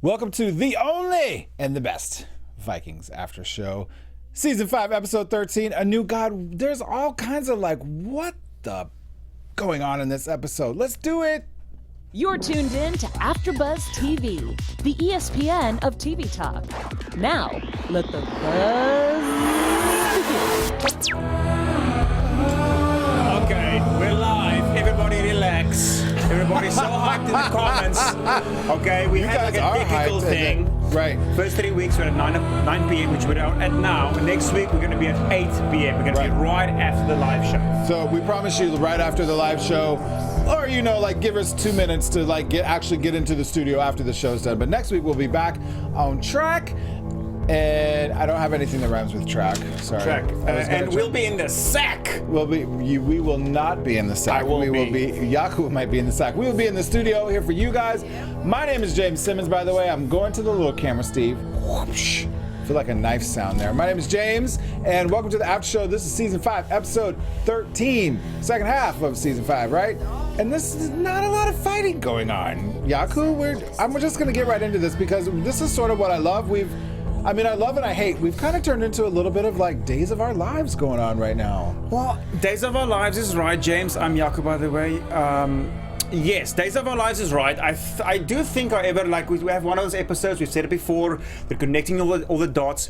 Welcome to the only and the best Vikings after show. Season 5, episode 13, A New God. There's all kinds of what the going on in this episode. Let's do it. You're tuned in to AfterBuzz TV, the ESPN of TV talk. Now, let the buzz begin. Okay, we're live. Everybody relax. Everybody's so hyped in the comments. Okay, we had a technical thing. Right. First 3 weeks we're at 9 p.m., which we're at now. And next week we're going to be at 8 p.m. We're going to be right after the live show. So we promise you right after the live show, or give us 2 minutes to actually get into the studio after the show's done. But next week we'll be back on track. And I don't have anything that rhymes with track. Sorry. Track. And we'll be in the sack. We will not be in the sack. Jaco might be in the sack. We will be in the studio here for you guys. My name is James Simmons, by the way. I'm going to the little camera, Steve. Whoosh. I feel like a knife sound there. My name is James, and welcome to the After Show. This is Season 5, Episode 13. Second half of Season 5, right? And this is not a lot of fighting going on. Jaco, I'm just going to get right into this because this is sort of what I love. I love and I hate. We've kind of turned into a little bit of Days of Our Lives going on right now. Well, Days of Our Lives is right, James. I'm Jaco, by the way. Yes, Days of Our Lives is right. I do think, however, we have one of those episodes, we've said it before, they're connecting all the dots,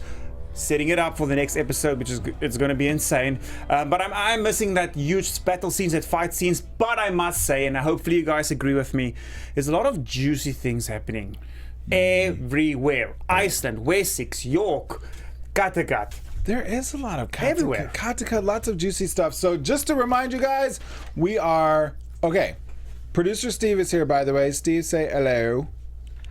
setting it up for the next episode, which is it's going to be insane. But I'm missing that huge battle scenes, that fight scenes. But I must say, and hopefully you guys agree with me, there's a lot of juicy things happening. Everywhere. Iceland, Wessex, York, Kattegat. There is a lot of everywhere. Kattegat, lots of juicy stuff. So just to remind you guys, we are okay. Producer Steve is here, by the way. Steve, say hello.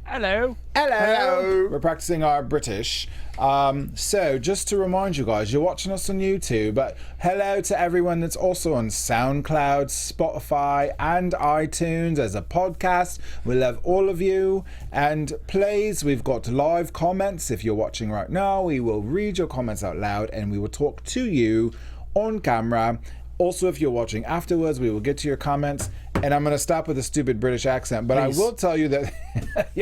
Hello. Hello. We're practicing our British. So just to remind you guys, you're watching us on YouTube, but hello to everyone that's also on SoundCloud, Spotify, and iTunes as a podcast. We love all of you. And please, we've got live comments. If you're watching right now, we will read your comments out loud and we will talk to you on camera. Also, if you're watching afterwards, we will get to your comments. And I'm going to stop with a stupid British accent, but please. I will tell you that...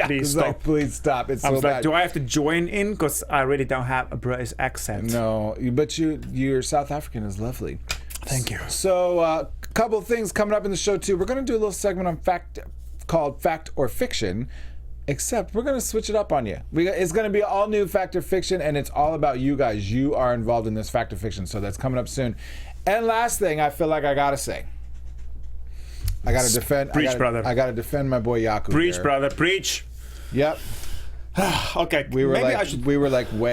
Please stop. Please stop. It's so bad. Do I have to join in? Because I really don't have a British accent. No, but your South African is lovely. Thank you. So, a couple of things coming up in the show, too. We're going to do a little segment on called Fact or Fiction, except we're going to switch it up on you. It's going to be all new Fact or Fiction, and it's all about you guys. You are involved in this Fact or Fiction, so that's coming up soon. And last thing I feel like I got to say. I gotta defend. Brother. I gotta defend my boy Jaco. Preach, here. brother. Preach. Yep. Okay. We were way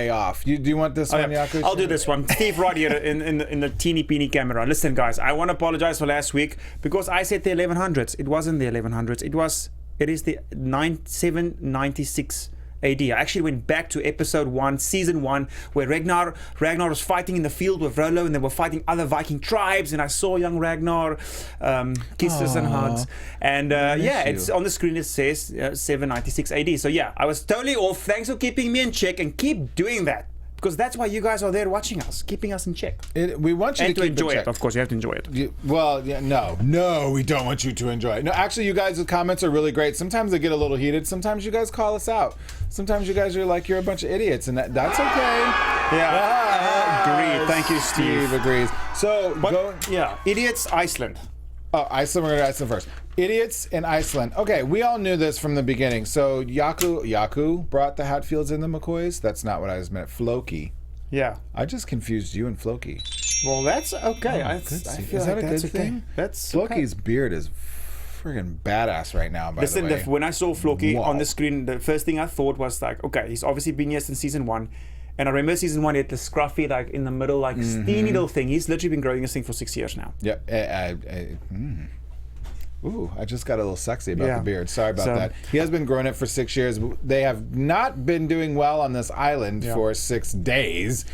off. Do you want this one, Jaco? I'll do this one. Steve, right here in the teeny peeny camera. Listen, guys. I want to apologize for last week because I said the 1100s. It wasn't the 1100s. It is the 796. AD. I actually went back to episode 1, season 1, where Ragnar was fighting in the field with Rollo, and they were fighting other Viking tribes, and I saw young Ragnar, kisses and hugs. And it's on the screen. It says 796 AD. So yeah, I was totally off. Thanks for keeping me in check, and keep doing that. Because that's why you guys are there watching us, keeping us in check. We want you and to keep enjoy it. Of course, you have to enjoy it. No, we don't want you to enjoy it. No, actually, you guys' comments are really great. Sometimes they get a little heated. Sometimes you guys call us out. Sometimes you guys are like, you're a bunch of idiots, and that's okay. Yeah, agreed. Thank you, Steve. Steve agrees. So, idiots, Iceland. Oh, Iceland. We're going to Iceland first. Idiots in Iceland. Okay, we all knew this from the beginning. So Jaco brought the Hatfields and the McCoys. That's not what I just meant. Floki. Yeah. I just confused you and Floki. Well, that's okay. I feel is like that a good thing? That's Floki's beard is friggin' badass right now, by the way. When I saw Floki on the screen, the first thing I thought was okay, he's obviously been here since season 1. And I remember season 1, he had the scruffy, in the middle, steamy little thing. He's literally been growing this thing for 6 years now. Yeah. Ooh, I just got a little sexy about the beard. Sorry about that. He has been growing it for 6 years. They have not been doing well on this island for 6 days.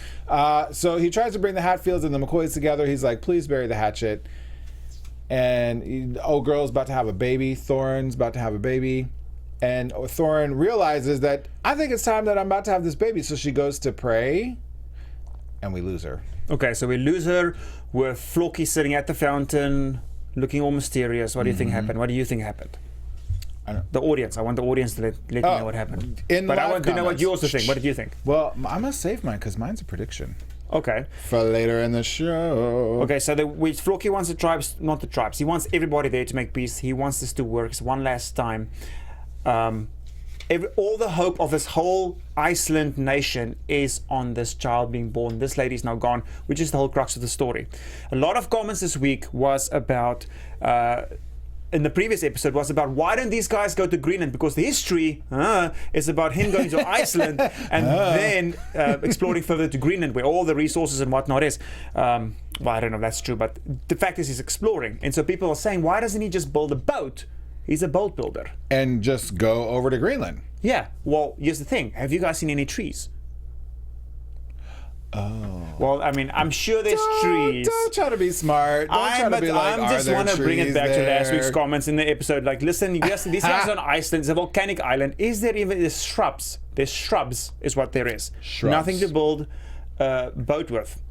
So he tries to bring the Hatfields and the McCoys together. He's like, please bury the hatchet. And old girl's about to have a baby. Thorunn's about to have a baby. And Thorunn realizes that I think it's time that I'm about to have this baby. So she goes to pray, and we lose her. Okay, so we lose her with Floki sitting at the fountain, looking all mysterious. What do you think happened? What do you think happened? The audience. I want the audience to let me know what happened. But I want to know what you also think. What did you think? Well, I'm going to save mine because mine's a prediction. Okay. For later in the show. Okay, so Floki wants the tribes, not the tribes. He wants everybody there to make peace. He wants this to work one last time. All the hope of this whole Iceland nation is on this child being born. This lady's now gone, which is the whole crux of the story. A lot of comments this week was about... in the previous episode was about why don't these guys go to Greenland, because the history is about him going to Iceland and then exploring further to Greenland where all the resources and whatnot is. Well, I don't know if that's true, but the fact is he's exploring, and so people are saying, why doesn't he just build a boat? He's a boat builder and just go over to Greenland. Yeah, well, here's the thing, have you guys seen any trees? Oh. Well, I mean, I'm sure there's trees. Don't try to be smart. I just want to bring it back to last week's comments in the episode. Like, listen, yes, these guys are on Iceland. It's a volcanic island. Is there even shrubs? There's shrubs, is what there is. Shrubs. Nothing to build a boat with,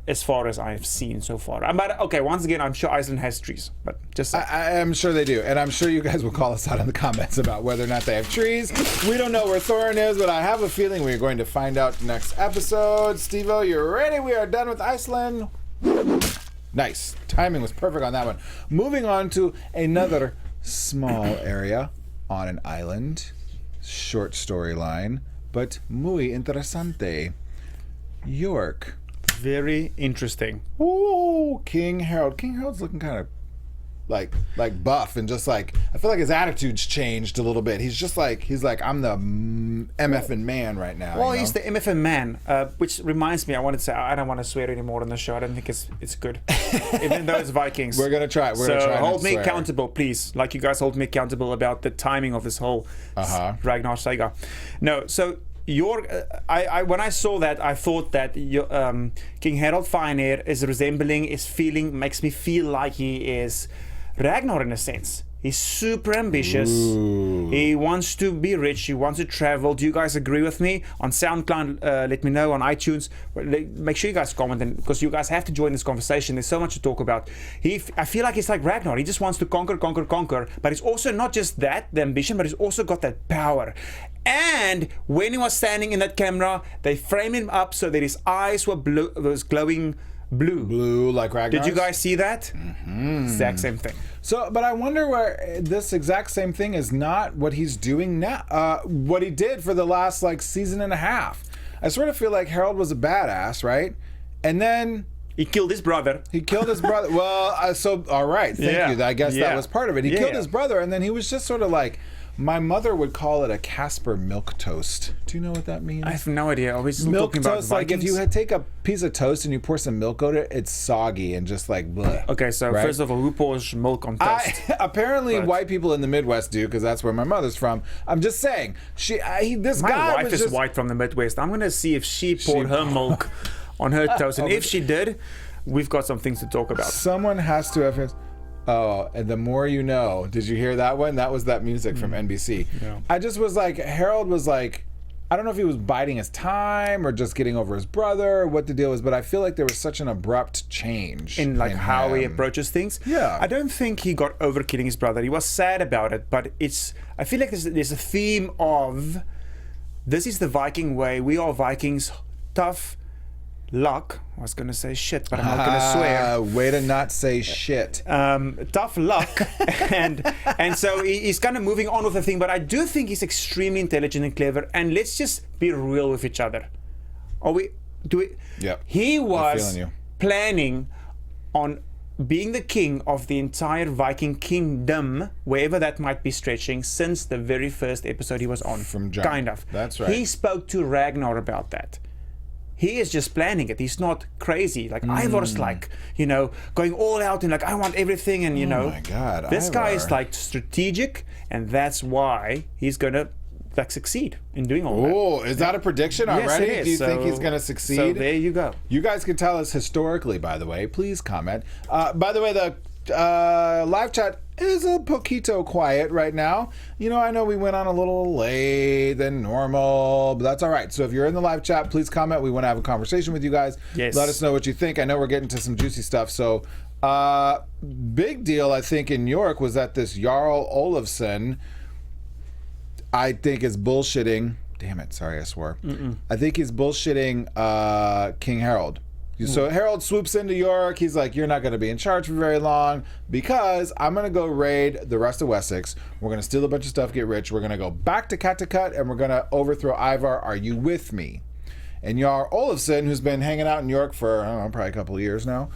as far as I've seen so far. But okay, once again, I'm sure Iceland has trees, but just I am sure they do, and I'm sure you guys will call us out in the comments about whether or not they have trees. We don't know where Thorunn is, but I have a feeling we're going to find out next episode. Steve-O, you're ready? We are done with Iceland. Nice. Timing was perfect on that one. Moving on to another small area on an island. Short storyline, but muy interesante. York. very interesting. Ooh, King Harald. King Harold's looking kind of like buff, and just like, I feel like his attitude's changed a little bit. He's just like, I'm the MFing man right now. Well, you know? he's the MFing man, which reminds me, I wanted to say, I don't want to swear anymore on the show. I don't think it's good. Even though it's Vikings. We're gonna try. We're gonna try. Hold me accountable, please. Like you guys hold me accountable about the timing of this whole Ragnar saga. No, so when I saw that, I thought that King Harald Fineair makes me feel like he is Ragnar in a sense. He's super ambitious. Ooh. He wants to be rich. He wants to travel. Do you guys agree with me? On SoundCloud, let me know. On iTunes, make sure you guys comment, because you guys have to join this conversation. There's so much to talk about. I feel like he's like Ragnar. He just wants to conquer. But he's also not just that, the ambition, but he's also got that power. And when he was standing in that camera, they framed him up so that his eyes were glowing blue like Ragnar. Did you guys see that? Mm-hmm. Exact same thing. So, but I wonder where this exact same thing is not what he's doing now. What he did for the last season and a half. I sort of feel like Harald was a badass, right? And then he killed his brother. Well, so all right, thank you. I guess that was part of it. He killed his brother, and then he was just sort of like, my mother would call it a Casper milk toast. Do you know what that means? I have no idea. I was milk talking toast, about like if you take a piece of toast and you pour some milk on it, it's soggy and just like bleh. Okay, so first of all, who pours milk on toast? Apparently, white people in the Midwest do, because that's where my mother's from. I'm just saying, my wife is white from the Midwest. I'm gonna see if she poured her milk on her toast, and if she did, we've got some things to talk about. Someone has to have his. Oh, and the more you know. Did you hear that one? That was that music from NBC. Yeah. I just was like, Harald was like, I don't know if he was biding his time or just getting over his brother or what the deal was, but I feel like there was such an abrupt change in how he approaches things. Yeah. I don't think he got over killing his brother. He was sad about it, but I feel like there's a theme of, this is the Viking way. We are Vikings, tough luck. I was going to say shit, but I'm not going to swear. Way to not say shit. Tough luck. and so he's kind of moving on with the thing, but I do think he's extremely intelligent and clever, and let's just be real with each other. Yeah. He was planning on being the king of the entire Viking kingdom, wherever that might be stretching, since the very first episode he was on. From John. Kind of. That's right. He spoke to Ragnar about that. He is just planning it. He's not crazy. Like Ivar's going all out and I want everything, and Oh my God, this Ivar. guy is strategic, and that's why he's gonna succeed in doing all that. Oh, is that a prediction already? Yes, it is. Do you think he's gonna succeed? So there you go. You guys can tell us historically, by the way. Please comment. By the way, the live chat is a poquito quiet right now. I know we went on a little late than normal, but that's all right. So if you're in the live chat, please comment. We want to have a conversation with you guys. Yes. Let us know what you think. I know we're getting to some juicy stuff. So big deal, I think, in York was that this Jarl Olafsson I think is bullshitting. Damn it! Sorry, I swore. I think he's bullshitting King Harald. So Harald swoops into York. He's like, "You're not going to be in charge for very long because I'm going to go raid the rest of Wessex. We're going to steal a bunch of stuff, get rich. We're going to go back to Kattegat, and we're going to overthrow Ivar. Are you with me?" And Jarl Olafsson, who's been hanging out in York for, I don't know, probably a couple of years now,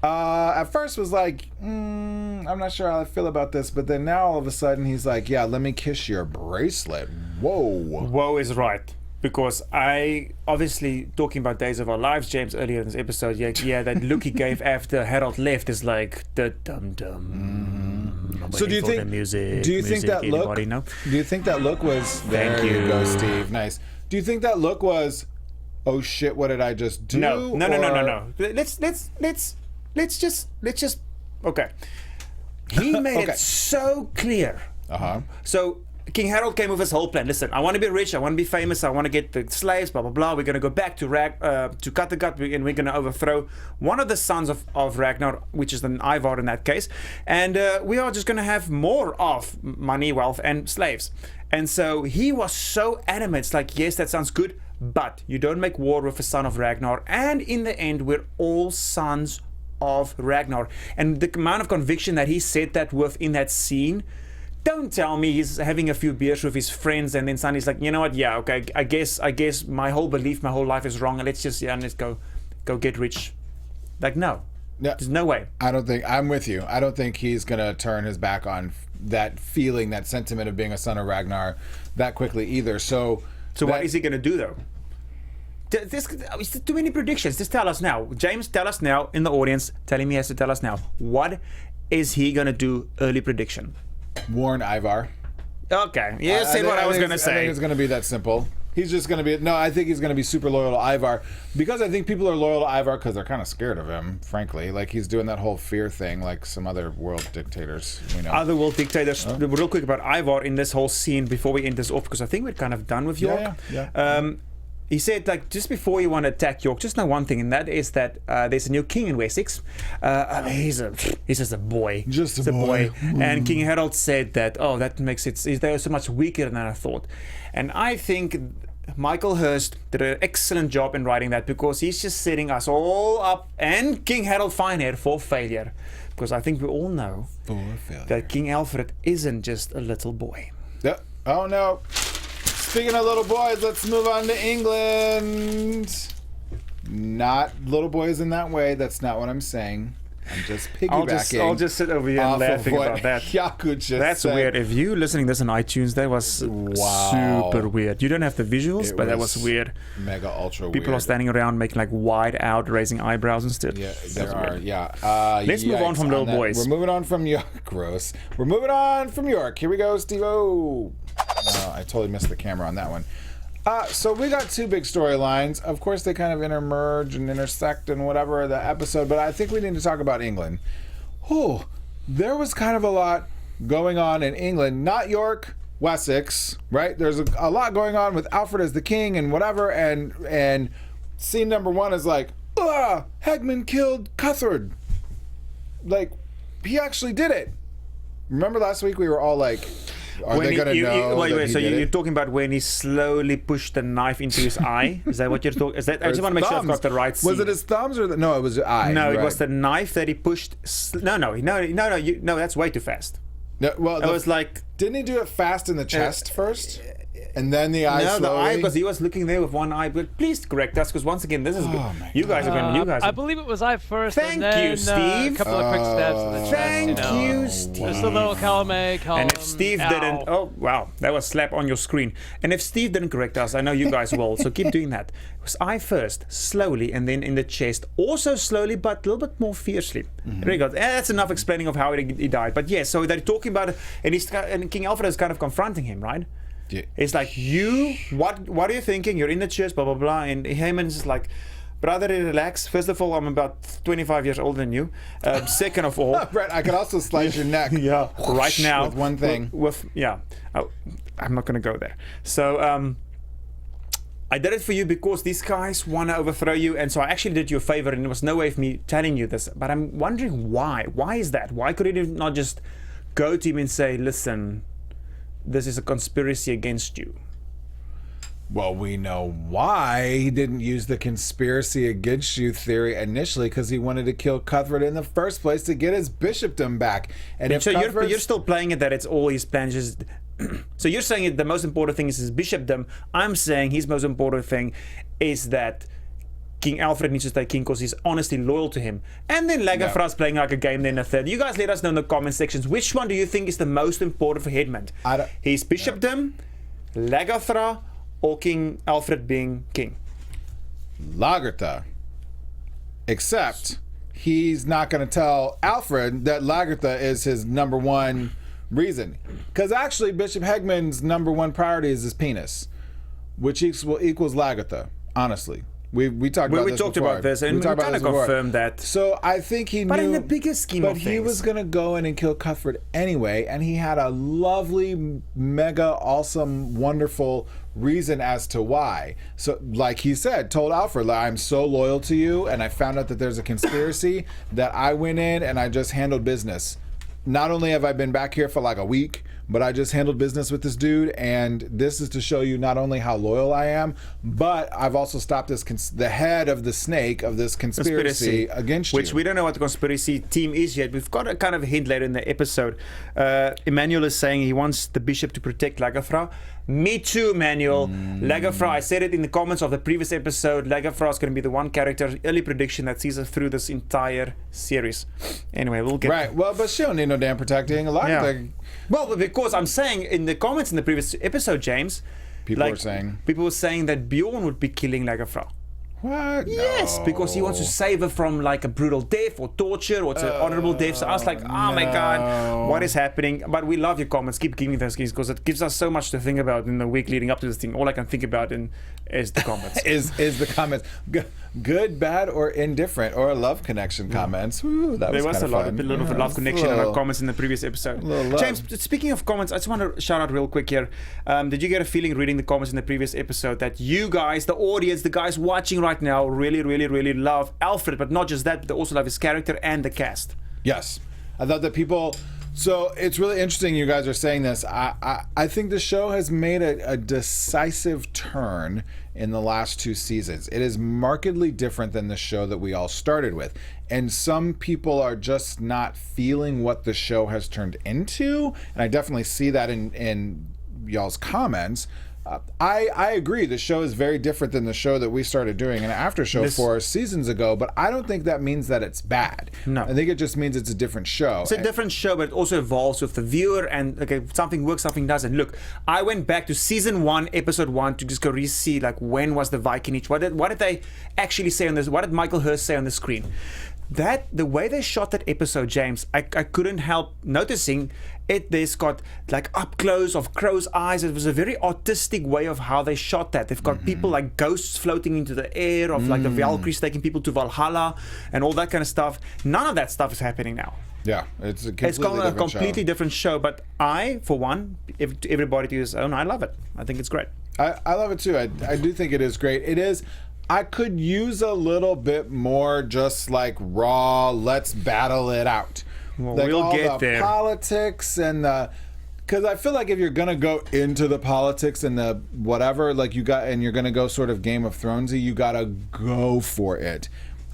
at first was like, I'm not sure how I feel about this, but then now all of a sudden he's like, yeah, let me kiss your bracelet. Whoa. Whoa is right. Because I, obviously, talking about Days of Our Lives, James, earlier in this episode, yeah, that look he gave after Harald left is like, the dum-dum. So do you think, do you think that look, do you think that look was, there you go, Steve, nice. Do you think that look was, oh shit, what did I just do? No. Let's just okay. He made it so clear. So King Harald came with his whole plan. Listen, I want to be rich, I want to be famous, I want to get the slaves, blah blah blah. We're gonna go back to Kattegat, and we're gonna overthrow one of the sons of Ragnar, which is an Ivar in that case, and we are just gonna have more of money, wealth, and slaves. And so he was so adamant. It's like, yes, that sounds good, but you don't make war with the son of Ragnar, and in the end, we're all sons of Ragnar. And the amount of conviction that he said that with in that scene, don't tell me he's having a few beers with his friends and then suddenly he's like, you know what, yeah, okay, I guess my whole belief, my whole life is wrong, and let's go get rich. Like, no. There's no way. I'm with you. I don't think he's gonna turn his back on that feeling, that sentiment of being a son of Ragnar that quickly either. So what is he gonna do though? There's too many predictions. Just tell us now. James, tell us now in the audience. Tell him he has to tell us now. What is he going to do? Early prediction. Warn Ivar. Okay. Yeah, say what I was going to say. I think it's going to be that simple. He's just going to be... No, I think he's going to be super loyal to Ivar. Because I think people are loyal to Ivar because they're kind of scared of him, frankly. Like, he's doing that whole fear thing like some other world dictators, you know. Other world dictators. Real quick about Ivar in this whole scene before we end this off, because I think we're kind of done with York. Yeah. He said, like, just before you want to attack York, just know one thing, and that is that there's a new king in Wessex. He's just a boy. Just a boy. And King Harald said that, that makes it, they're so much weaker than I thought. And I think Michael Hirst did an excellent job in writing that, because he's just setting us all up, and King Harald Finehead, for failure. Because I think we all know that King Alfred isn't just a little boy. Yeah. Oh, no. Speaking of little boys, let's move on to England. Not little boys in that way. That's not what I'm saying. I'm just piggybacking. I'll just sit over here and laughing about that. Jaco just That's said. Weird. If you listening to this on iTunes, that was super weird. You don't have the visuals, but that was weird. Mega ultra weird. People are standing around making like wide out, raising eyebrows instead. Yeah, there are. Weird. Yeah. Let's move on from little boys. We're moving on from York. Gross. We're moving on from York. Here we go, Steve-O. I totally missed the camera on that one. So we got two big storylines. Of course, they kind of intermerge and intersect and whatever the episode, but I think we need to talk about England. Oh, there was kind of a lot going on in England, not York, Wessex, right? There's a lot going on with Alfred as the king and whatever, and scene number one is like, Hegman killed Cuthred. Like, he actually did it. Remember last week we were all like, are they going to know? Wait, so you're talking about when he slowly pushed the knife into his eye? Is that what you're talking? Is that? I just want to make sure I've got the right scene. Was it his thumbs or no? It was his eye. No, right. It was the knife that he pushed. No. That's way too fast. No, well, it was like. Didn't he do it fast in the chest first? And then the eye slowly? No, the eye, because he was looking there with one eye. But please correct us, because once again, this is good. You guys are going. I believe it was eye first. Thank and then, you, Steve. A couple of quick steps in the chest. Thank you, Steve. Just a little column A, column. And if Steve didn't, that was slap on your screen. And if Steve didn't correct us, I know you guys will. So keep doing that. It was eye first, slowly, and then in the chest, also slowly, but a little bit more fiercely. There you go. That's enough explaining of how he died. But yeah, so they're talking about it, and King Alfred is kind of confronting him, right? Yeah. It's like, what are you thinking? You're in the church, blah, blah, blah. And Haman's just like, brother, relax. First of all, I'm about 25 years older than you. Second of all... Brett, I could also slice your neck. Yeah, right now. With one thing. I'm not going to go there. So, I did it for you because these guys want to overthrow you. And so I actually did you a favor, and there was no way of me telling you this. But I'm wondering why. Why is that? Why could he not just go to him and say, listen... this is a conspiracy against you. Well, we know why he didn't use the conspiracy against you theory initially, because he wanted to kill Cuthbert in the first place to get his bishopdom back. And if So Cuthbert's- you're still playing it that it's all his plans. Just so you're saying it, the most important thing is his bishopdom. I'm saying his most important thing is that King Alfred needs to stay king because he's honestly loyal to him. And then Lagerthaand's playing like a game then a third. You guys let us know in the comment sections, which one do you think is the most important for Headmund? His bishopdom, Lagerthaand, or King Alfred being king? Lagerthaand. Except he's not going to tell Alfred that Lagerthaand is his number one reason. Because actually, Bishop Hegmund's number one priority is his penis, which equals Lagerthaand, honestly. We talked about this talked before. about this, and we talked about kind of this before. confirmed that. So I think he knew. But in the bigger scheme of But he things. was going to go in and kill Cuthbert anyway, and he had a lovely, mega, awesome, wonderful reason as to why. So, like he said, told Alfred, I'm so loyal to you, and I found out that there's a conspiracy that I went in and I just handled business. Not only have I been back here for like a week, but I just handled business with this dude, and this is to show you not only how loyal I am, but I've also stopped this the head of the snake of this conspiracy against you. Which we don't know what the conspiracy team is yet. We've got a kind of hint later in the episode. Emmanuel is saying he wants the bishop to protect Lagerthaand. Me too, Emmanuel. Lagerthaand, I said it in the comments of the previous episode, Lagerthaand is going to be the one character, early prediction, that sees us through this entire series. Anyway, we'll get... Right, well, but she don't need no damn protecting. A lot of the... Well, because I'm saying in the comments in the previous episode, James, People were saying that Bjorn would be killing Lagerthaand. What? Yes, No. because he wants to save her from like a brutal death or torture, or it's an honorable death. So I was like, oh my god, what is happening? But we love your comments. Keep giving those things because it gives us so much to think about in the week leading up to this thing. All I can think about is the comments. is the comments good, bad, or indifferent, or love connection comments? Ooh, that There was a fun. little bit of love connection in our comments in the previous episode. Love. James, speaking of comments, I just want to shout out real quick here. Did you get a feeling reading the comments in the previous episode that you guys, the audience, the guys watching right now, really love Alfred, but not just that, but they also love his character and the cast? Yes, I thought that people. So it's really interesting you guys are saying this. I think the show has made a decisive turn in the last two seasons. It is markedly different than the show that we all started with. And some people are just not feeling what the show has turned into. And I definitely see that in y'all's comments. I agree. The show is very different than the show that we started doing an after show 4 seasons ago, but I don't think that means that it's bad. No. I think it just means it's a different show. It's a different show, but it also evolves with the viewer, and okay, something works, something doesn't. Look, I went back to season 1, episode 1 to just go re-see like when was the Viking Age? What did they actually say on this? What did Michael Hirst say on the screen? The way they shot that episode, James, I couldn't help noticing it. There's got like up close of crow's eyes. It was a very artistic way of how they shot that. They've got people like ghosts floating into the air, of like the Valkyries taking people to Valhalla and all that kind of stuff. None of that stuff is happening now. Yeah, it's a completely It's got a different completely show. different show, but I, for one, everybody to his own, I love it. I think it's great. I love it too. I do think it is great. It is. I could use a little bit more just like raw, let's battle it out. Well, like we'll all get the there. politics and the, because I feel like if you're gonna go into the politics and the whatever, like you're gonna go sort of Game of Thronesy, you gotta go for it.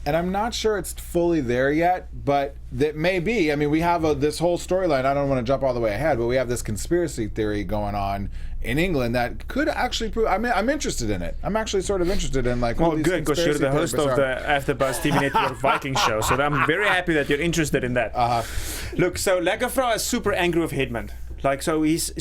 And I'm not sure it's fully there yet, but that may be. I mean, we have this whole storyline. I don't want to jump all the way ahead, but we have this conspiracy theory going on in England that could actually prove. I mean, I'm interested in it. I'm actually sort of interested in like. Well, who these good, because you're the host of conspiracy the AfterBuzz TV Network Viking show, so I'm very happy that you're interested in that. Look, so Lagerthaand is super angry with Headmund. Like, so he's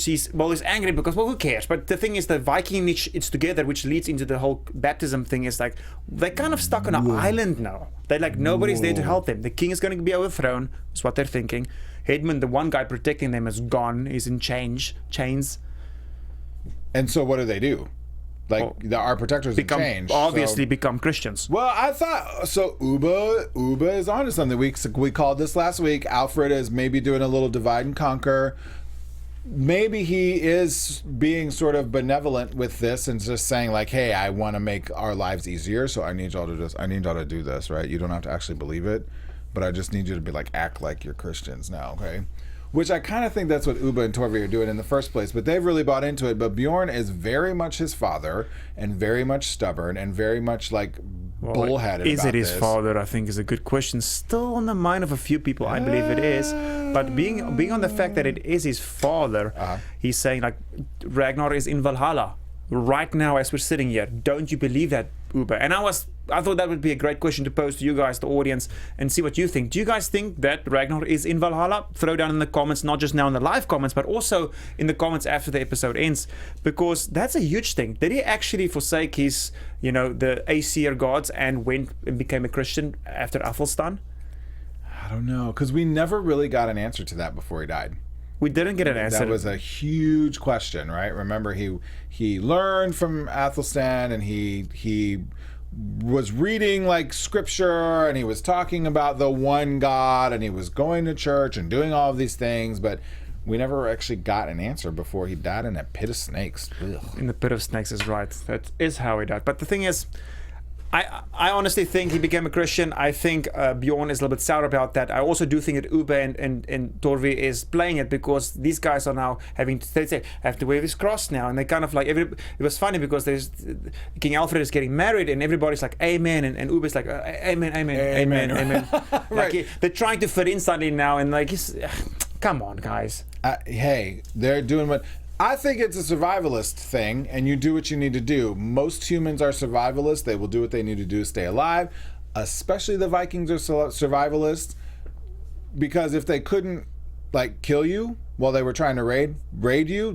angry because, well, who cares? But the thing is, the Viking it's together, which leads into the whole baptism thing, is like, they're kind of stuck on an island now. They're like, nobody's there to help them. The king is going to be overthrown, is what they're thinking. Headmund, the one guy protecting them, is gone. He's in chains. And so what do? Like, our protectors have changed. Obviously so. become Christians. Well, I thought, so Uba is onto something. We called this last week. Alfred is maybe doing a little divide and conquer. Maybe he is being sort of benevolent with this and just saying like, hey, I want to make our lives easier, so I need y'all to do this, right? You don't have to actually believe it, but I just need you to be like, act like you're Christians now, okay? which I kind of think that's what Ubba and Torvi are doing in the first place, but they've really bought into it. But Bjorn is very much his father and very much stubborn and very much like bullheaded Is about it his this. father? I think is a good question. Still on the mind of a few people, I believe it is. But being on the fact that it is his father, he's saying like Ragnar is in Valhalla right now as we're sitting here. Don't you believe that, Uber? And I thought that would be a great question to pose to you guys, the audience, and see what you think. Do you guys think that Ragnar is in Valhalla? Throw down in the comments, not just now in the live comments, but also in the comments after the episode ends, because that's a huge thing. Did he actually forsake his, the Aesir gods and went and became a Christian after Athelstan? I don't know, because we never really got an answer to that before he died. We didn't get an answer. That was a huge question, right? Remember, he learned from Athelstan, and he was reading like scripture, and he was talking about the one God, and he was going to church and doing all of these things, but we never actually got an answer before he died in a pit of snakes. Ugh. In the pit of snakes is right. That is how he died. But the thing is, I honestly think he became a Christian. I think Bjorn is a little bit sour about that. I also do think that Ube and Torvi is playing it because these guys are now having to have to wave his cross now, and they kind of like it was funny because there's King Alfred is getting married and everybody's like amen, and Ube's like amen, amen. Right. Like they're trying to fit in suddenly now, and like come on, guys. Hey, they're doing what. I think it's a survivalist thing, and you do what you need to do. Most humans are survivalists. They will do what they need to do to stay alive. Especially the Vikings are survivalists, because if they couldn't like kill you while they were trying to raid you,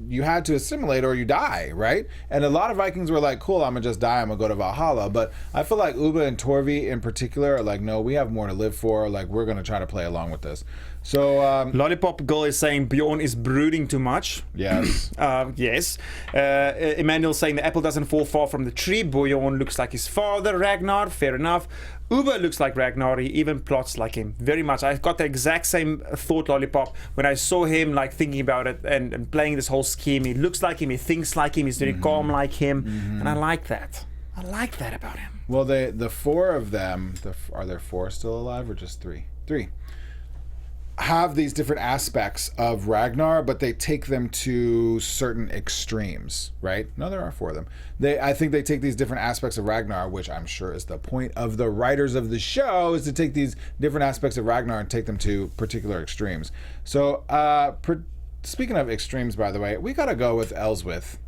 you had to assimilate or you die, right? And a lot of Vikings were like, cool, I'm gonna just die, I'm gonna go to Valhalla. But I feel like Uba and Torvi in particular are like, no, we have more to live for. Like, we're gonna try to play along with this. So Lollipop Girl is saying Bjorn is brooding too much. Yes. Yes. Emmanuel saying the apple doesn't fall far from the tree. Bjorn looks like his father, Ragnar. Fair enough. Uber looks like Ragnar. He even plots like him. Very much. I got the exact same thought, Lollipop, when I saw him like thinking about it and playing this whole scheme. He looks like him. He thinks like him. He's very calm like him. And I like that. I like that about him. Well, the four of them, are there four still alive or just three? Three. Have these different aspects of Ragnar, but they take them to certain extremes, right? No, there are four of them. I think they take these different aspects of Ragnar, which I'm sure is the point of the writers of the show, is to take these different aspects of Ragnar and take them to particular extremes. So, speaking of extremes, by the way, we gotta go with Elswith,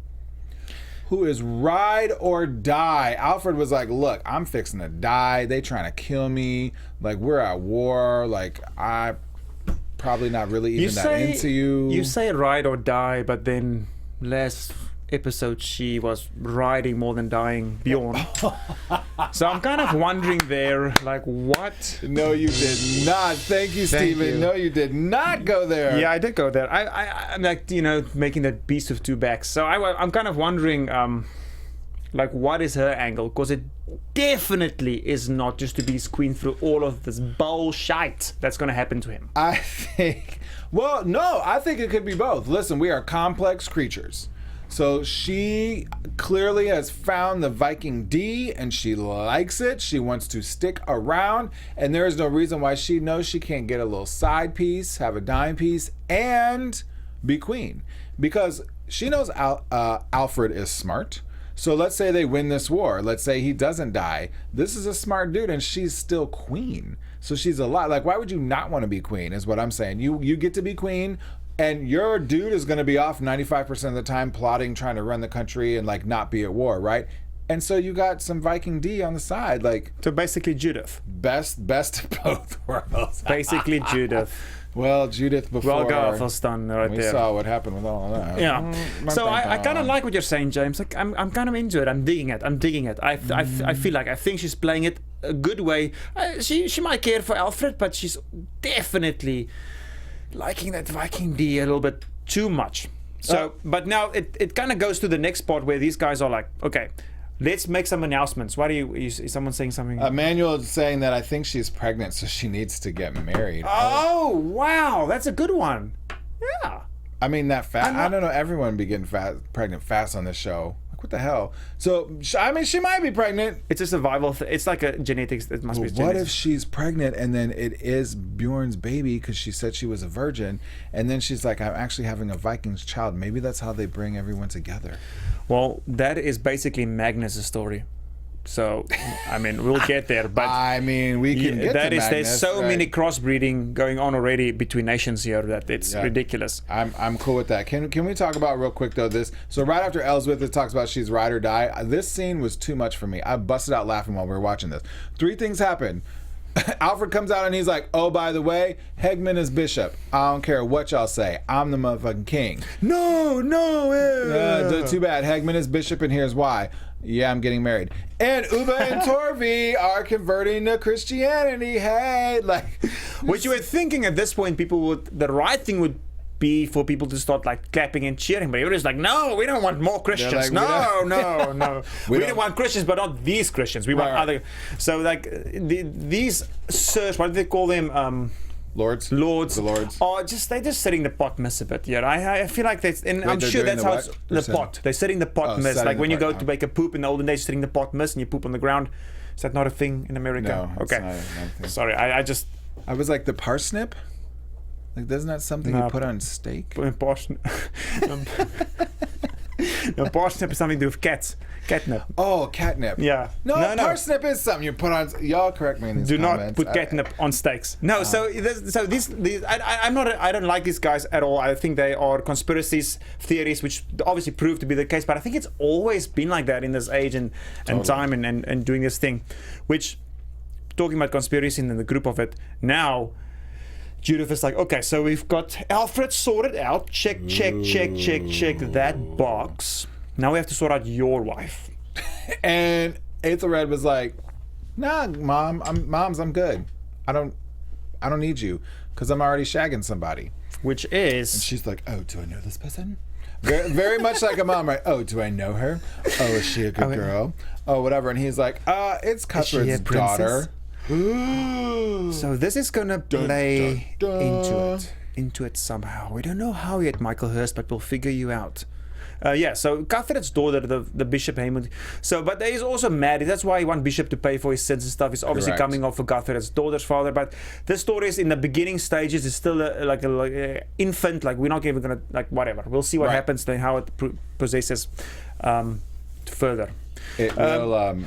who is ride or die. Alfred was like, look, I'm fixing to die. They trying to kill me. Like, we're at war. Like, I probably not really even that into you. You say ride or die, but then last episode she was riding more than dying, Bjorn. So I'm kind of wondering there, like, what? No, you did not. Thank you, Stephen. No, you did not go there. Yeah, I did go there. I'm like, making that beast with two backs. So I'm kind of wondering, like, what is her angle? Because it definitely is not just to be queen through all of this bullshit that's going to happen to him. I think it could be both. Listen, we are complex creatures. So she clearly has found the Viking D and she likes it. She wants to stick around, and there is no reason why she knows she can't get a little side piece, have a dime piece, and be queen. Because she knows Alfred is smart. So let's say they win this war. Let's say he doesn't die. This is a smart dude, and she's still queen. So she's alive. Like, why would you not want to be queen is what I'm saying. You get to be queen, and your dude is going to be off 95% of the time plotting, trying to run the country and, like, not be at war, right? And so you got some Viking D on the side. Like, so basically Judith. Best of both worlds. Basically Judith. Well, Judith before Athelstan right we there. saw what happened with all of that. Yeah. So I kind of like what you're saying, James. Like I'm kind of into it. I'm digging it. I think she's playing it a good way. She might care for Alfred, but she's definitely liking that Viking D a little bit too much. So, but now it kind of goes to the next part where these guys are like, okay, let's make some announcements. Is someone saying something? Manuel is saying that I think she's pregnant, so she needs to get married. Oh, wow. That's a good one. Yeah. I mean, that fast. I don't know. Everyone be getting pregnant fast on this show. Like, what the hell? So, I mean, she might be pregnant. It's a survival. It's like a genetics. It must be What genetics. if she's pregnant and then it is Bjorn's baby because she said she was a virgin, and then she's like, I'm actually having a Vikings child. Maybe that's how they bring everyone together. Well, that is basically Magnus' story. So, I mean, we'll get there. But I mean, we can get to Magnus. There's so right? many crossbreeding going on already between nations here that it's ridiculous. I'm cool with that. Can we talk about real quick though this? So right after Elswith, it talks about she's ride or die. This scene was too much for me. I busted out laughing while we were watching this. 3 things happen. Alfred comes out and he's like, oh, by the way, Hegman is bishop. I don't care what y'all say. I'm the motherfucking king. No. Too bad. Hegman is bishop, and here's why. Yeah, I'm getting married. And Uba and Torvi are converting to Christianity. Hey, like, What you were thinking at this point, the right thing would be for people to start like clapping and cheering, but you're just like, no, we don't want more Christians. Like, no. we don't want Christians, but not these Christians. We want other. So like these sirs, what do they call them? Lords. The Lords are they're just setting the pot miss a bit. Yeah, I feel like that's, and I'm they're sure doing that's the how what? it's the pot. They're setting the pot miss, setting like the when you pot, go to make a poop in the olden days, setting the pot miss and you poop on the ground. Is that not a thing in America? No, okay. not a thing. Sorry, I just. I was like, the parsnip? Like, isn't that something you put on steak? Parsnip. No, parsnip is something to do with cats. Catnip. Oh, catnip. Yeah. No, parsnip is something you put on. Y'all correct me in these Do comments. not put catnip on steaks. No, so these I don't like these guys at all. I think they are conspiracies, theories, which obviously prove to be the case. But I think it's always been like that in this age and time and doing this thing. Which, talking about conspiracy and the group of it, now Judith is like, okay, so we've got Alfred sorted out. Check that box. Now we have to sort out your wife. And Aethelred was like, nah, I'm good. I don't need you because I'm already shagging somebody. Which is... And she's like, oh, do I know this person? Very, very much like a mom, right? Oh, do I know her? Oh, is she a good girl? Oh, whatever. And he's like, it's Cuthred's daughter. So this is gonna play into it somehow. We don't know how yet, Michael Hirst, but we'll figure you out. So Cuthred's daughter, the bishop Haemund. So, but there is also Maddie. That's why he wants bishop to pay for his sins and stuff. He's obviously coming off for Cuthred's daughter's father. But this story is in the beginning stages. It's still like a infant. Like, we're not even gonna, like, whatever. We'll see what happens then, how it possesses further. It will.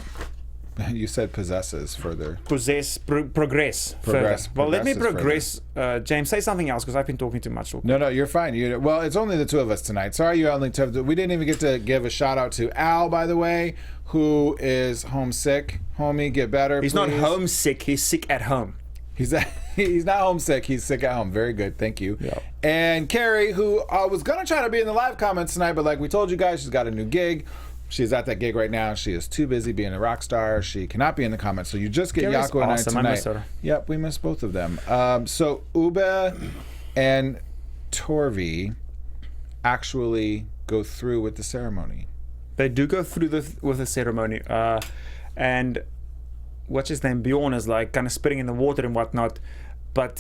You said possesses further. Progress further. Well, let me progress. James, say something else because I've been talking too much. No, you're fine. Well, it's only the two of us tonight. Sorry, you only two. We didn't even get to give a shout out to Al, by the way, who is homesick. Homie, get better. He's not homesick. He's sick at home. He's not homesick. He's sick at home. Very good. Thank you. Yep. And Carrie, who was gonna try to be in the live comments tonight, but like we told you guys, she's got a new gig. She's at that gig right now. She is too busy being a rock star. She cannot be in the comments. So you just get Jaco and I tonight. I miss her. Yep, we miss both of them. So Ube and Torvi actually go through with the ceremony. They do go through with the ceremony. And what's his name? Bjorn is like kind of spitting in the water and whatnot, but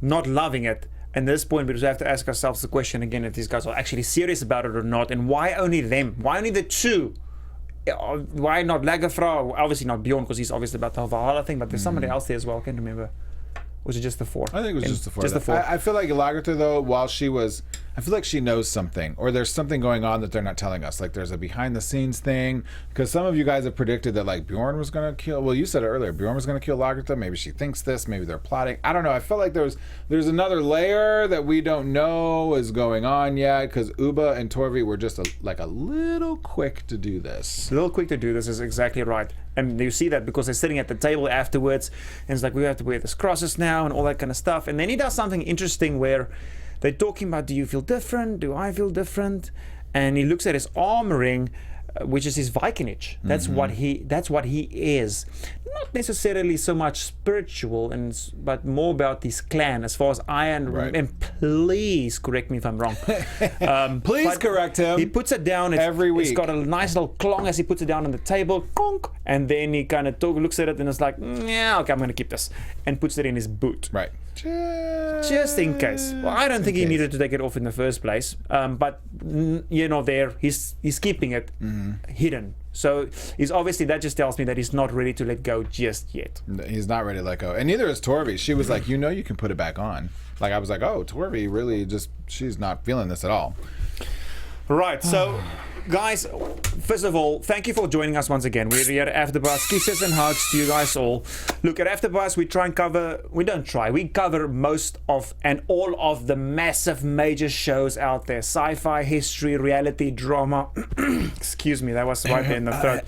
not loving it. At this point, because we have to ask ourselves the question again if these guys are actually serious about it or not, and why only them? Why only the two? Why not Lagerthaand? Obviously not Bjorn, because he's obviously about the whole Valhalla thing, but there's somebody else there as well. I can't remember. Was it just the 4? I think it was just the 4. Just the 4. I feel like Lagerthaand, though, I feel like she knows something, or there's something going on that they're not telling us. Like, there's a behind-the-scenes thing, because some of you guys have predicted that, like, Bjorn was going to kill... Well, you said it earlier. Bjorn was going to kill Lagerthaand. Maybe she thinks this. Maybe they're plotting. I don't know. I feel like there's another layer that we don't know is going on yet, because Uba and Torvi were just a little quick to do this. A little quick to do this is exactly right. And you see that because they're sitting at the table afterwards, and it's like, we have to wear these crosses now and all that kind of stuff. And then he does something interesting where they're talking about, do you feel different? Do I feel different? And he looks at his armoring, which is his Vikingage. That's what he is. Not necessarily so much spiritual, but more about his clan, as far as I understand. And please correct me if I'm wrong. Please correct him. He puts it down every week. It's got a nice little clong as he puts it down on the table, clonk, and then he kind of looks at it and it's like, yeah, okay, I'm going to keep this, and puts it in his boot. Right. Just in case. Well, I don't think he needed to take it off in the first place. But you're not there. He's keeping it hidden. So he's obviously, that just tells me that he's not ready to let go just yet. He's not ready to let go. And neither is Torvi. She was like, you can put it back on. Like, I was like, oh, Torvi really she's not feeling this at all. Right, so guys, first of all, thank you for joining us once again. We're here at AfterBuzz. Kisses and hugs to you guys all. Look, at AfterBuzz, we cover most of and all of the massive major shows out there. Sci-fi, history, reality, drama. Excuse me, that was right there in the throat.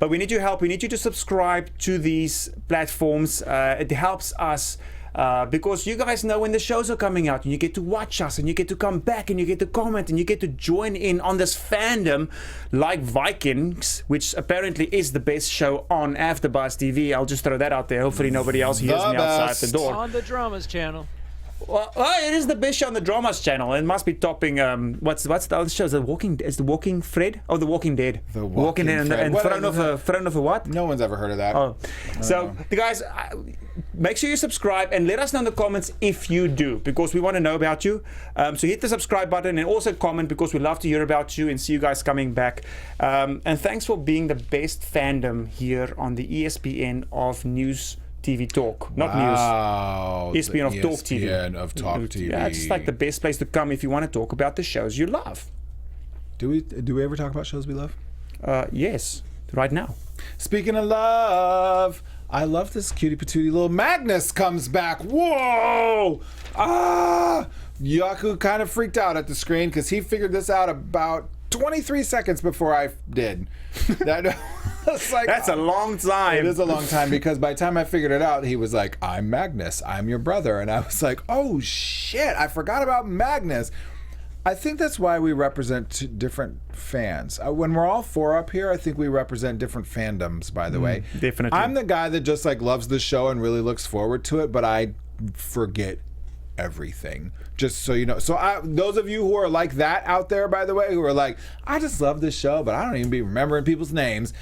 But we need your help. We need you to subscribe to these platforms. It helps us. Because you guys know when the shows are coming out and you get to watch us and you get to come back and you get to comment and you get to join in on this fandom like Vikings, which apparently is the best show on AfterBuzz TV. I'll just throw that out there. Hopefully nobody else hears me outside the door. On the Dramas channel. Well, it is the best show on the Dramas channel. It must be topping. What's the other show? Is the Walking Fred? Oh, The Walking Dead. The Walking Dead and Throne of a what? No one's ever heard of that. Oh, so the guys, make sure you subscribe and let us know in the comments if you do, because we want to know about you. So hit the subscribe button and also comment, because we love to hear about you and see you guys coming back. And thanks for being the best fandom here on the ESPN of News. TV Talk, not news. ESPN of Talk TV. ESPN of Talk TV. Yeah, it's just like the best place to come if you want to talk about the shows you love. Do we ever talk about shows we love? Yes, right now. Speaking of love, I love this cutie patootie little Magnus comes back. Whoa! Jaco kind of freaked out at the screen because he figured this out about 23 seconds before I did. That's a long time. It is a long time, because by the time I figured it out, he was like, I'm Magnus, I'm your brother. And I was like, oh shit, I forgot about Magnus. I think that's why we represent different fans. When we're all four up here, I think we represent different fandoms, by the way. Definitely. I'm the guy that just loves the show and really looks forward to it, but I forget everything, just so you know. So those of you who are like that out there, by the way, who are like, I just love this show, but I don't even be remembering people's names.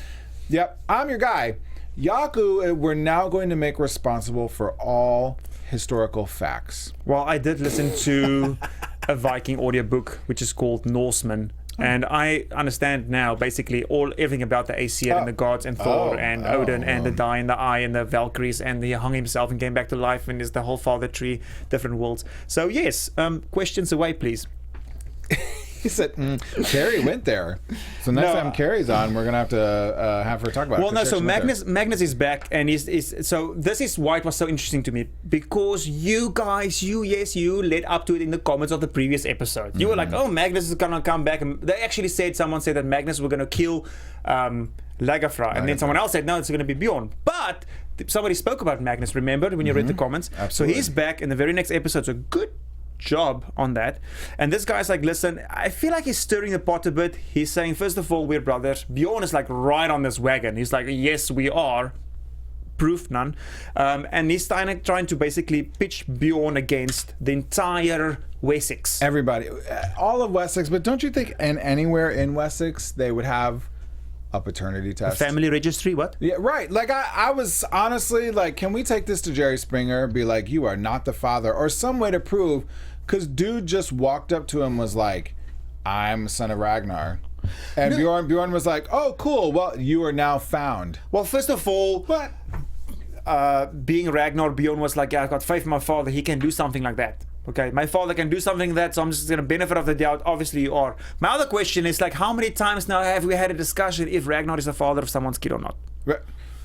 Yep, I'm your guy. Jaco, we're now going to make responsible for all historical facts. Well, I did listen to a Viking audiobook which is called Norseman. And I understand now basically everything about the Aesir and the gods and Thor and Odin and the Die and the Eye and the Valkyries, and he hung himself and came back to life, and is the whole father tree, different worlds. So yes, questions away, please. He said, Carrie went there. So next time Carrie's on, we're going to have her talk about it. Well, no, so Magnus is back, and so this is why it was so interesting to me, because you guys, you led up to it in the comments of the previous episode. You were like, oh, Magnus is going to come back. And they actually someone said that Magnus were going to kill Lagerthaand, and then someone else said, no, it's going to be Bjorn. But somebody spoke about Magnus, remember, when you read the comments? Absolutely. So he's back in the very next episode, so good job on that. And this guy's like, listen, I feel like he's stirring the pot a bit. He's saying, first of all, we're brothers. Bjorn is like right on this wagon. He's like, yes, we are. Proof none. And he's trying to basically pitch Bjorn against the entire Wessex. Everybody, all of Wessex. But don't you think anywhere in Wessex they would have a paternity test? Family registry, what? Yeah, right. Like, I was honestly like, can we take this to Jerry Springer and be like, you are not the father, or some way to prove, because dude just walked up to him, was like, I'm son of Ragnar. And Bjorn was like, oh, cool. Well, you are now found. Well, first of all, what? Being Ragnar, Bjorn was like, yeah, I got faith in my father. He can do something like that. Okay, my father can do something like that, so I'm just going to benefit of the doubt. Obviously, you are. My other question is, like, how many times now have we had a discussion if Ragnar is the father of someone's kid or not?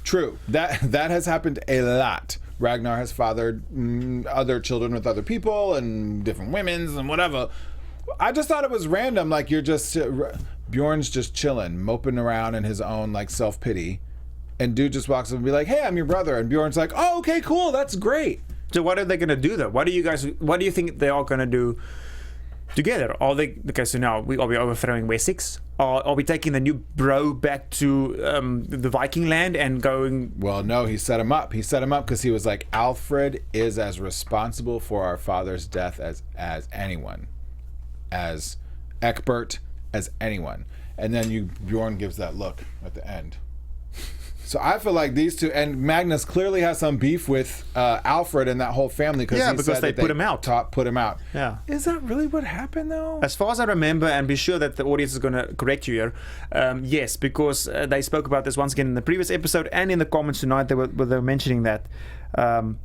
True. That has happened a lot. Ragnar has fathered other children with other people and different women's and whatever. I just thought it was random. Like, you're just Bjorn's just chilling, moping around in his own like self-pity, and dude just walks up and be like, "Hey, I'm your brother," and Bjorn's like, "Oh, okay, cool, that's great." So what are they gonna do though? What do you think they are gonna do together? Are they okay? So now are we overthrowing Wessex? Are we taking the new bro back to the Viking land and going? Well, no, he set him up. He set him up because he was like, Alfred is as responsible for our father's death as anyone, as Egbert as anyone. And then Bjorn gives that look at the end. So I feel like these two, and Magnus clearly has some beef with Alfred and that whole family because they put him out. Put him out. Yeah. Is that really what happened though? As far as I remember, and be sure that the audience is going to correct you here, yes, because they spoke about this once again in the previous episode and in the comments tonight. They were mentioning that.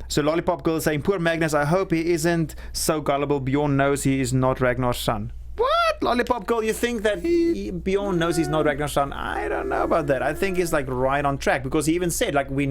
So Lollipop Girl is saying, poor Magnus, I hope he isn't so gullible. Bjorn knows he is not Ragnar's son. What? Lollipop Girl, you think that Bjorn knows he's not Ragnar's son? I don't know about that. I think he's like right on track because he even said, like, we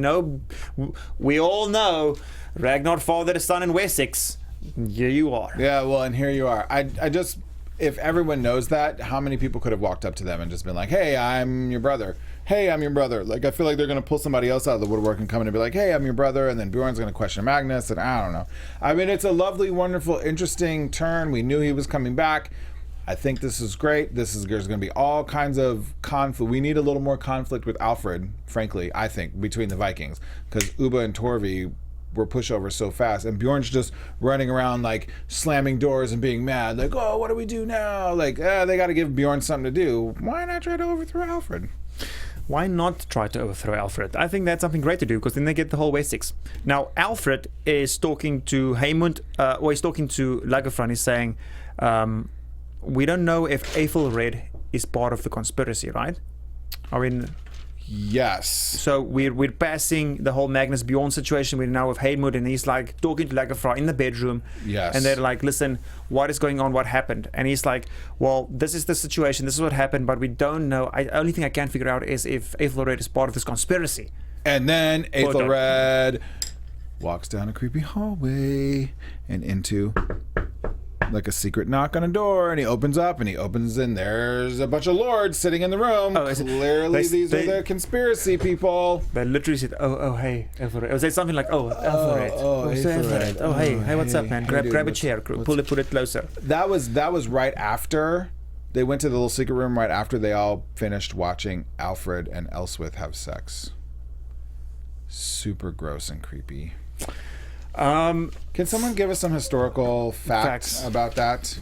all know Ragnar fathered a son in Wessex. Here you are. Yeah, well, and here you are. I just, if everyone knows that, how many people could have walked up to them and just been like, hey, I'm your brother. Hey, I'm your brother. Like, I feel like they're going to pull somebody else out of the woodwork and come in and be like, hey, I'm your brother. And then Bjorn's going to question Magnus. And I don't know. I mean, it's a lovely, wonderful, interesting turn. We knew he was coming back. I think this is great. There's going to be all kinds of conflict. We need a little more conflict with Alfred, frankly, I think, between the Vikings. Because Ubba and Torvi were pushovers so fast. And Bjorn's just running around, like, slamming doors and being mad. Like, oh, what do we do now? Like, they got to give Bjorn something to do. Why not try to overthrow Alfred? Why not try to overthrow Alfred? I think that's something great to do because then they get the whole Wessex. Now, Alfred is talking to Haemund, or he's talking to Lagerthaand. He's saying, we don't know if Aethelred is part of the conspiracy, right? I mean, yes. So we're passing the whole Magnus Bjorn situation. We're now with Haemund, and he's like talking to Lagerthaand in the bedroom. Yes. And they're like, listen, what is going on? What happened? And he's like, well, this is the situation. This is what happened, but we don't know. Only thing I can figure out is if Aethelred is part of this conspiracy. And then Aethelred walks down a creepy hallway and into like a secret knock on a door, and he opens up and there's a bunch of lords sitting in the room. Clearly these are the conspiracy people. They literally said, oh hey Aethelred. It was something like, Aethelred. Aethelred. Oh hey, what's up, man? Grab a chair, put it closer. That was right after they went to the little secret room, right after they all finished watching Alfred and Elswith have sex. Super gross and creepy. Can someone give us some historical facts about that?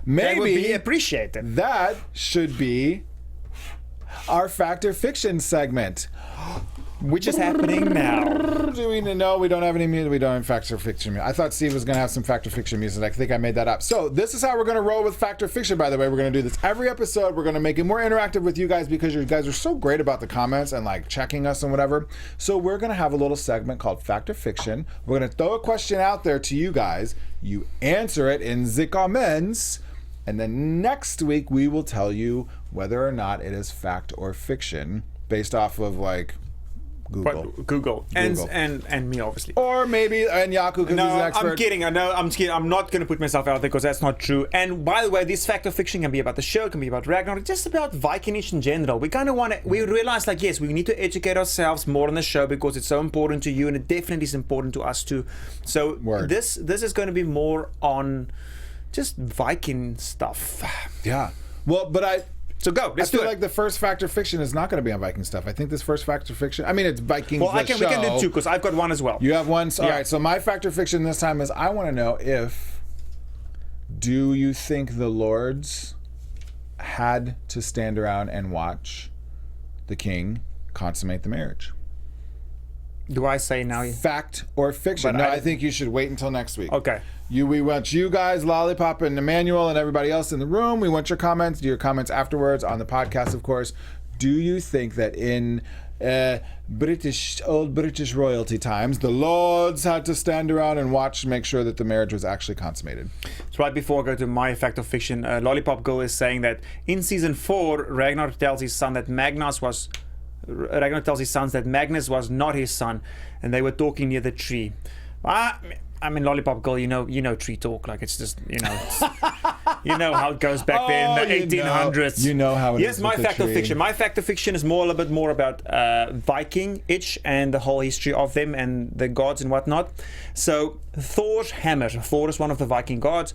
Maybe that would be appreciated. That should be our Fact or Fiction segment, which is happening now. Do we know? We don't have any music. We don't have Fact or Fiction music. I thought Steve was going to have some Fact or Fiction music. I think I made that up. So this is how we're going to roll with Fact or Fiction, by the way. We're going to do this every episode. We're going to make it more interactive with you guys because you guys are so great about the comments and like checking us and whatever. So we're going to have a little segment called Fact or Fiction. We're going to throw a question out there to you guys. You answer it in the comments. And then next week we will tell you whether or not it is fact or fiction based off of like Google. And me, obviously. Or maybe, and Jaco, because he's an expert. I'm kidding. I'm not going to put myself out there because that's not true. And by the way, this fact of fiction can be about the show, can be about Ragnar, just about Vikingish in general. We kind of want to, we realize like, yes, we need to educate ourselves more on the show because it's so important to you and it definitely is important to us too. So this is going to be more on just Viking stuff. Yeah. Well, but So go. I feel like the first Fact or Fiction is not going to be on Viking stuff. I think this first Fact or Fiction, I mean, it's Vikings. Well, we can do two because I've got one as well. You have one? So, all right. So my Fact or Fiction this time is I want to know do you think the lords had to stand around and watch the king consummate the marriage? Do I say now? Fact or fiction? No, I think you should wait until next week. Okay. We want you guys, Lollipop and Emmanuel and everybody else in the room. We want your comments. Do your comments afterwards on the podcast, of course. Do you think that in old British royalty times, the lords had to stand around and watch, make sure that the marriage was actually consummated? So right before I go to my fact of fiction, Lollipop Girl is saying that in season 4, Ragnar tells his sons that Magnus was not his son, and they were talking near the tree. I mean, Lollipop Girl, you know tree talk. Like, it's just, you know how it goes back there in the 1800s. You know how it is. Yes, my fact of fiction. My fact of fiction is a little bit more about Viking-ish and the whole history of them and the gods and whatnot. So Thor's hammer. Thor is one of the Viking gods.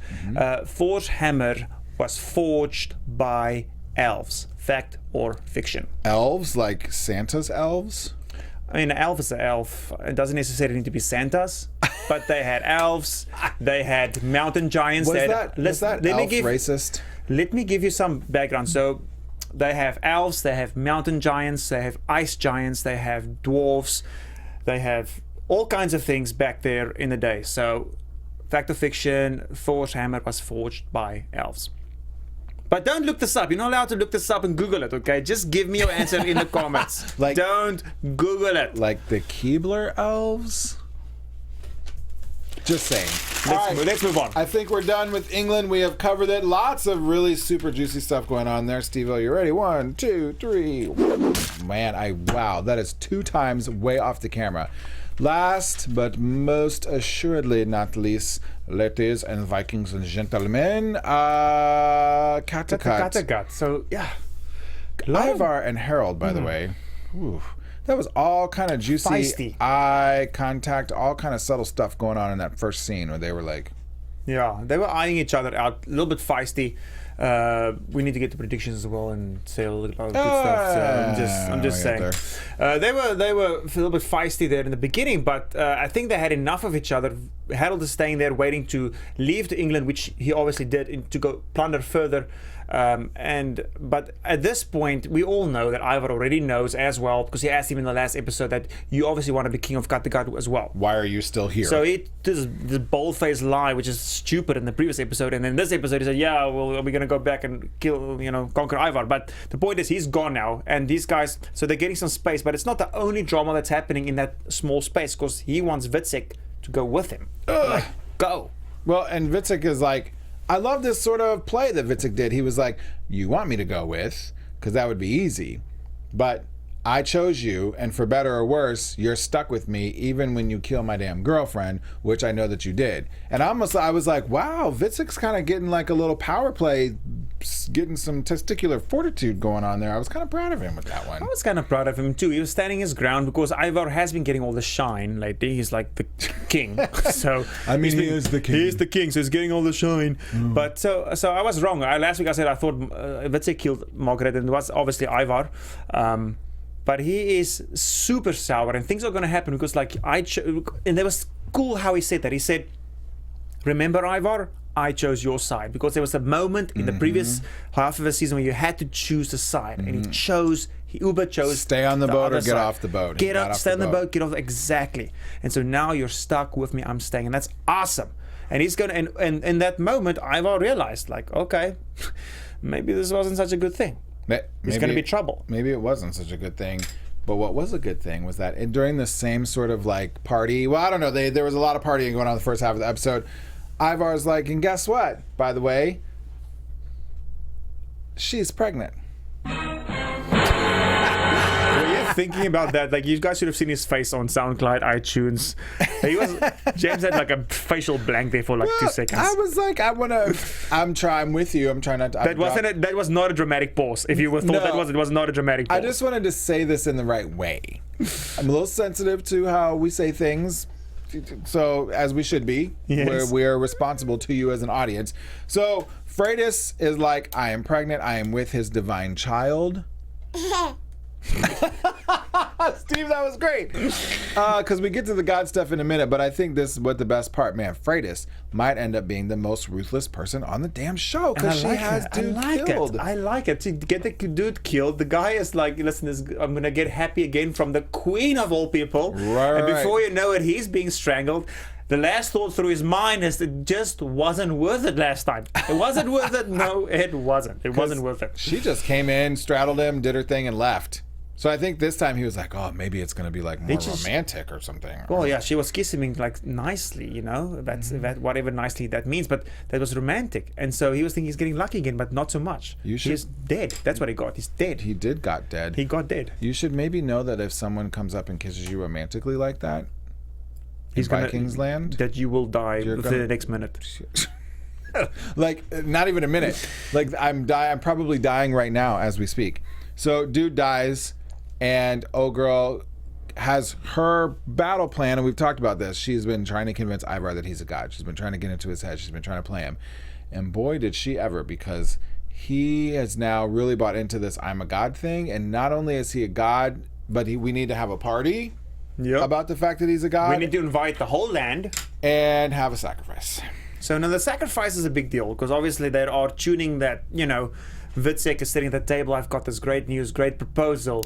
Thor's hammer was forged by elves. Fact or fiction? Elves? Like Santa's elves? I mean, an elf is an elf. It doesn't necessarily need to be Santa's, but they had elves. They had mountain giants. Was that elf racist? Let me give you some background. So, They have elves, they have mountain giants, they have ice giants, they have dwarves, they have all kinds of things back there in the day. So, fact or fiction, Thor's hammer was forged by elves. But don't look this up. You're not allowed to look this up and Google it, okay? Just give me your answer in the comments. Don't Google it. Like the Keebler elves? Just saying. Let's move on. I think we're done with England. We have covered it. Lots of really super juicy stuff going on there. Steve-O, you ready? 1, 2, 3. Man, wow, that is 2 times way off the camera. Last, but most assuredly not least, ladies and Vikings and gentlemen, Kattegat. So, yeah. Ivar and Harald, by the way. Ooh, that was all kind of juicy. Feisty. Eye contact, all kind of subtle stuff going on in that first scene where they were like... Yeah, they were eyeing each other out, a little bit feisty. We need to get the predictions as well and say a little bit of good stuff. So I'm just saying. They were a little bit feisty there in the beginning, but I think they had enough of each other. Harald is staying there waiting to leave to England, which he obviously did, to go plunder further. But at this point, we all know that Ivar already knows as well, because he asked him in the last episode that you obviously want to be king of Kattegat as well. Why are you still here? So he does this bold-faced lie, which is stupid in the previous episode, and in this episode he said, yeah, well, we're gonna go back and kill, conquer Ivar. But the point is, he's gone now, and these guys, so they're getting some space, but it's not the only drama that's happening in that small space, because he wants Wessex to go with him. Like, go. Well, and Wessex is like, I love this sort of play that Wessex did. He was like, you want me to go with, because that would be easy, but I chose you, and for better or worse, you're stuck with me even when you kill my damn girlfriend, which I know that you did. And I was like, wow, Wessex kind of getting like a little power play, getting some testicular fortitude going on there. I was kind of proud of him with that one. I was kind of proud of him too. He was standing his ground, because Ivar has been getting all the shine lately. He's like the king. So I mean, he is the king. He is the king, so he's getting all the shine. But so I was wrong. Last week I said I thought Wessex killed Margaret, and it was obviously Ivar. But he is super sour, and things are going to happen because, and it was cool how he said that. He said, "Remember, Ivar, I chose your side," because there was a moment in the previous half of the season where you had to choose a side, and Uber chose stay on the boat or get side. Off the boat. Stay on the boat, get off. Exactly. And so now you're stuck with me. I'm staying, and that's awesome. And he's going to, and in that moment, Ivar realized, like, okay, maybe this wasn't such a good thing. It's going to be trouble. Maybe it wasn't such a good thing. But what was a good thing was that during the same sort of like party, well, I don't know, there was a lot of partying going on in the first half of the episode. Ivar's like, and guess what? By the way, she's pregnant. Thinking about that, like, you guys should have seen his face on SoundCloud, iTunes. James had like a facial blank there for like 2 seconds. I was like, I'm with you. I'm trying not to. That was not a dramatic pause. If you thought it was not a dramatic pause. I just wanted to say this in the right way. I'm a little sensitive to how we say things, so as we should be, where we're responsible to you as an audience. So Freydis is like, I am pregnant. I am with his divine child. Steve, that was great. Because we get to the god stuff in a minute, but I think this is what the best part, man. Freydis might end up being the most ruthless person on the damn show, because she has dude killed. I like it. To get the dude killed, the guy is like, listen, I'm gonna get happy again from the queen of all people. Right. And before you know it, he's being strangled. The last thought through his mind is, it just wasn't worth it last time. It wasn't worth it. No, it wasn't. It wasn't worth it. She just came in, straddled him, did her thing, and left. So I think this time he was like, oh, maybe it's going to be like more romantic or something. Well, yeah, she was kissing him like nicely, that's that whatever nicely that means, but that was romantic. And so he was thinking he's getting lucky again, but not so much. He's dead. That's what he got. He's dead. He got dead. He got dead. You should maybe know that if someone comes up and kisses you romantically like that, in Vikings land, that you will die within the next minute. Like, not even a minute. Like, I'm probably dying right now as we speak. So dude dies. And girl has her battle plan, and we've talked about this. She's been trying to convince Ivar that he's a god. She's been trying to get into his head. She's been trying to play him. And boy, did she ever, because he has now really bought into this I'm a god thing. And not only is he a god, but we need to have a party about the fact that he's a god. We need to invite the whole land. And have a sacrifice. So now the sacrifice is a big deal, because obviously they are tuning that, Witsek is sitting at the table. I've got this great news, great proposal.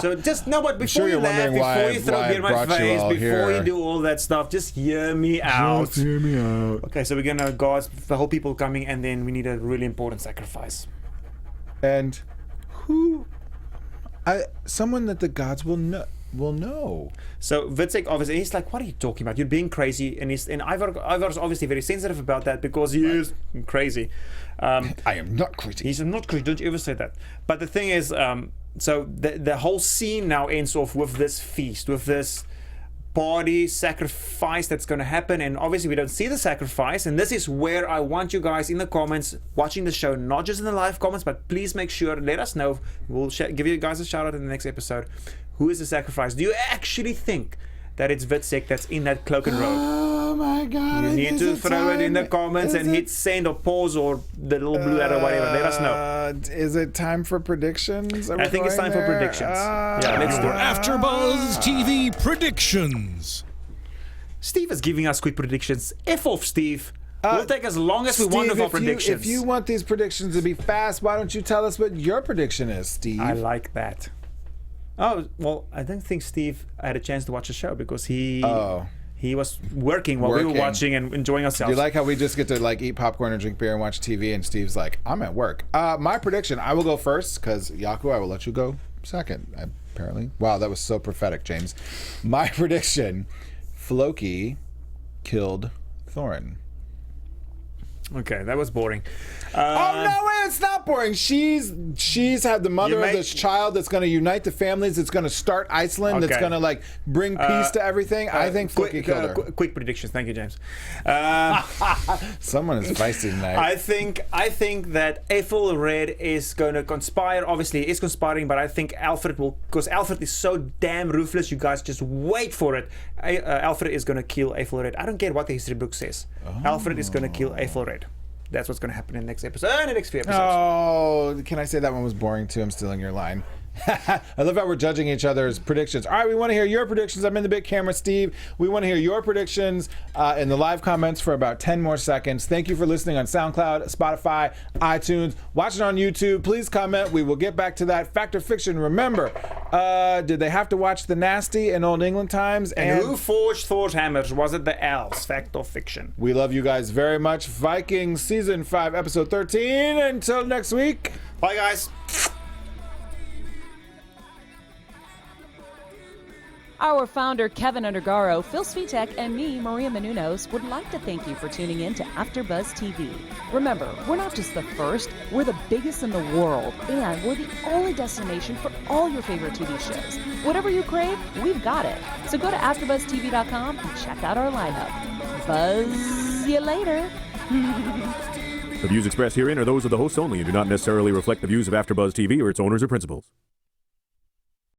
So just know what, before you laugh, before you throw beer in my face, before you do all that stuff, just hear me out. Just hear me out. Okay, so we're gonna go ask the whole people coming, and then we need a really important sacrifice. And who? Someone that the gods will know. So Witsek, obviously, he's like, "What are you talking about? You're being crazy." And Ivar's obviously very sensitive about that because he is crazy. I am not crazy. He's not crazy. Don't you ever say that. But the thing is, so the whole scene now ends off with this feast, with this party sacrifice that's going to happen, and obviously we don't see the sacrifice, and this is where I want you guys in the comments watching the show, not just in the live comments, but please make sure, let us know. We'll give you guys a shout out in the next episode. Who is the sacrifice? Do you actually think that it's Witsek that's in that cloak and robe? Oh my god. You need to throw it in the comments and hit send or pause or the little blue arrow, whatever. Let us know. Is it time for predictions? I think it's time for predictions. Yeah, let's do it. AfterBuzz TV predictions. Steve is giving us quick predictions. F off, Steve. We'll take as long as we want of our predictions. If you want these predictions to be fast, why don't you tell us what your prediction is, Steve? I like that. Oh, well, I don't think Steve had a chance to watch the show because he was working while we were watching and enjoying ourselves. Do you like how we just get to like eat popcorn and drink beer and watch TV, and Steve's like, I'm at work. My prediction, I will go first because Jaco, I will let you go second, apparently. Wow, that was so prophetic, James. My prediction, Floki killed Thorunn. Okay, that was boring. Oh no, wait, it's not boring. She's had the mother of this child that's going to unite the families. That's going to start Iceland. Okay. That's going to like bring peace to everything. I think Floki killed her. Quick predictions. Thank you, James. Someone is feisty tonight. I think that Ethelred is going to conspire. Obviously, he is conspiring, but I think Alfred will, because Alfred is so damn ruthless. You guys just wait for it. Alfred is going to kill Ethelred. I don't care what the history book says. Alfred is going to kill Ethelred. That's what's going to happen in the next episode, in the next few episodes. Oh, can I say that one was boring too? I'm stealing your line. I love how we're judging each other's predictions. All right, we want to hear your predictions. I'm in the big camera, Steve. We want to hear your predictions in the live comments for about 10 more seconds. Thank you for listening on SoundCloud, Spotify, iTunes. Watch it on YouTube. Please comment. We will get back to that. Fact or fiction, remember, did they have to watch The Nasty in Old England times? And who forged Thor's hammers? Was it the elves? Fact or fiction? We love you guys very much. Vikings Season 5, Episode 13. Until next week. Bye, guys. Our founder, Kevin Undergaro, Phil Svitek, and me, Maria Menounos, would like to thank you for tuning in to AfterBuzz TV. Remember, we're not just the first, we're the biggest in the world, and we're the only destination for all your favorite TV shows. Whatever you crave, we've got it. So go to AfterBuzzTV.com and check out our lineup. Buzz you later. The views expressed herein are those of the hosts only and do not necessarily reflect the views of AfterBuzz TV or its owners or principals.